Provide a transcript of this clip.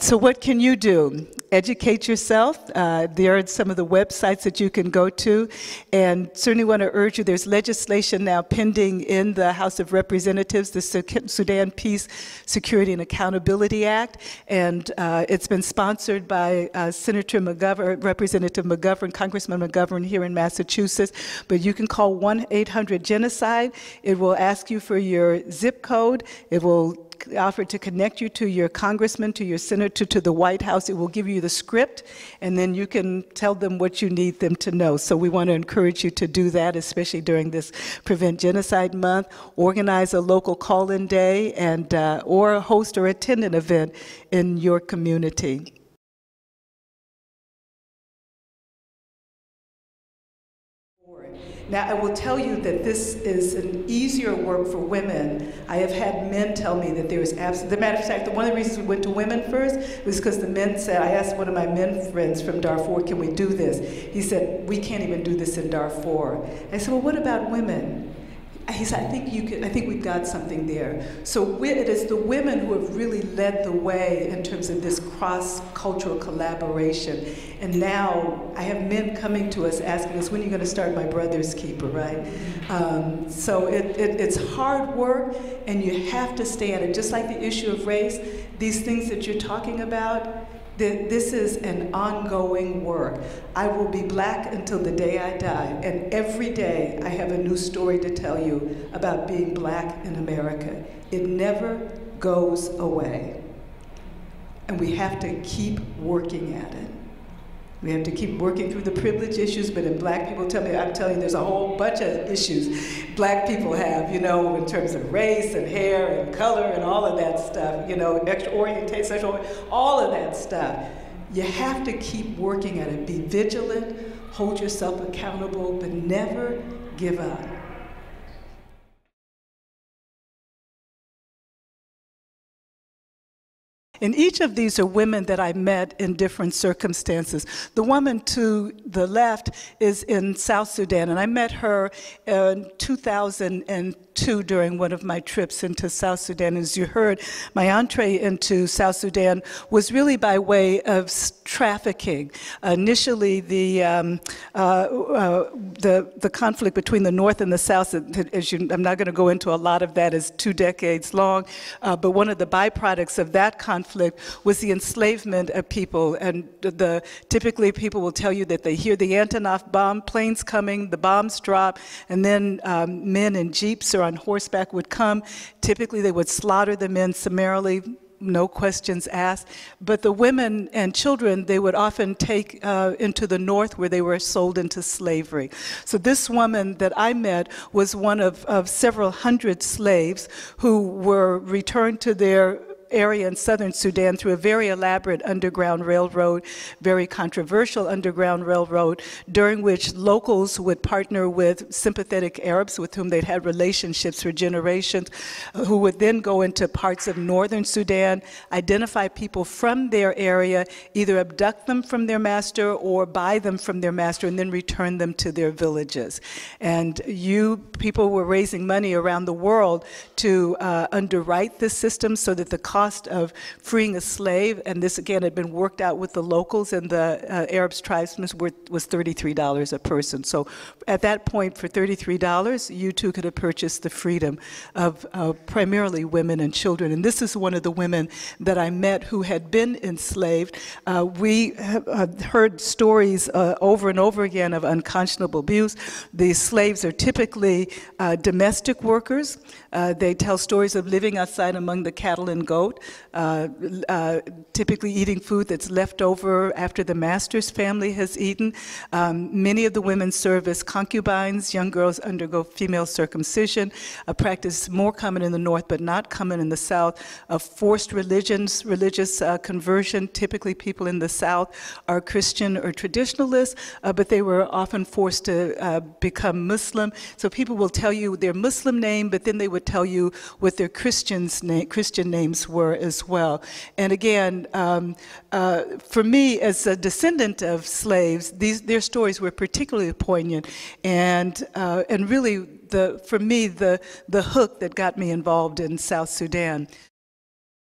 So what can you do? Educate yourself. There are some of the websites that you can go to, and certainly want to urge you, there's legislation now pending in the House of Representatives, the Sudan Peace, Security, and Accountability Act, and it's been sponsored by Senator McGovern, Representative McGovern, Congressman McGovern here in Massachusetts, but you can call 1-800-GENOCIDE. It will ask you for your zip code. It will offer to connect you to your congressman, to your senator, to the White House. It will give you the script, and then you can tell them what you need them to know. So we want to encourage you to do that, especially during this Prevent Genocide Month. Organize a local call-in day, and or host or attend an event in your community. Now, I will tell you that this is an easier work for women. I have had men tell me that there is absolutely, as a matter of fact, one of the reasons we went to women first was because the men said, I asked one of my men friends from Darfur, can we do this? He said, we can't even do this in Darfur. I said, well, what about women? He said, I think we've got something there. So it is the women who have really led the way in terms of this cross-cultural collaboration. And now I have men coming to us asking us, when are you going to start My Brother's Keeper, right? So it's hard work, and you have to stay at it. Just like the issue of race, these things that you're talking about, this is an ongoing work. I will be black until the day I die, and every day I have a new story to tell you about being black in America. It never goes away, and we have to keep working at it. We have to keep working through the privilege issues, but if black people tell me, I'm telling you, there's a whole bunch of issues black people have, you know, in terms of race and hair and color and all of that stuff, you know, extra orientation, sexual, all of that stuff. You have to keep working at it. Be vigilant, hold yourself accountable, but never give up. And each of these are women that I met in different circumstances. The woman to the left is in South Sudan, and I met her in 2002 during one of my trips into South Sudan. As you heard, my entree into South Sudan was really by way of trafficking. Initially, the conflict between the North and the South, I'm not going to go into a lot of that, is 2 decades long, but one of the byproducts of that conflict was the enslavement of people. And typically people will tell you that they hear the Antonov bomb planes coming, the bombs drop, and then men in jeeps or on horseback would come. Typically they would slaughter the men summarily, no questions asked. But the women and children, they would often take into the North, where they were sold into slavery. So this woman that I met was one of several hundred slaves who were returned to their area in southern Sudan through a very elaborate underground railroad, very controversial underground railroad, during which locals would partner with sympathetic Arabs with whom they'd had relationships for generations, who would then go into parts of northern Sudan, identify people from their area, either abduct them from their master or buy them from their master, and then return them to their villages. And people were raising money around the world to underwrite this system so that the cost of freeing a slave, and this again had been worked out with the locals and the Arab tribesmen, was $33 a person. So at that point, for $33, you too could have purchased the freedom of primarily women and children. And this is one of the women that I met who had been enslaved. We have heard stories over and over again of unconscionable abuse. These slaves are typically domestic workers. They tell stories of living outside among the cattle and goat, typically eating food that's left over after the master's family has eaten. Many of the women serve as concubines. Young girls undergo female circumcision, a practice more common in the North but not common in the South, of forced religious conversion. Typically people in the South are Christian or traditionalists, but they were often forced to become Muslim. So people will tell you their Muslim name, but then they would tell you what their Christian names were as well. And again, for me, as a descendant of slaves, their stories were particularly poignant, and really, for me, the hook that got me involved in South Sudan.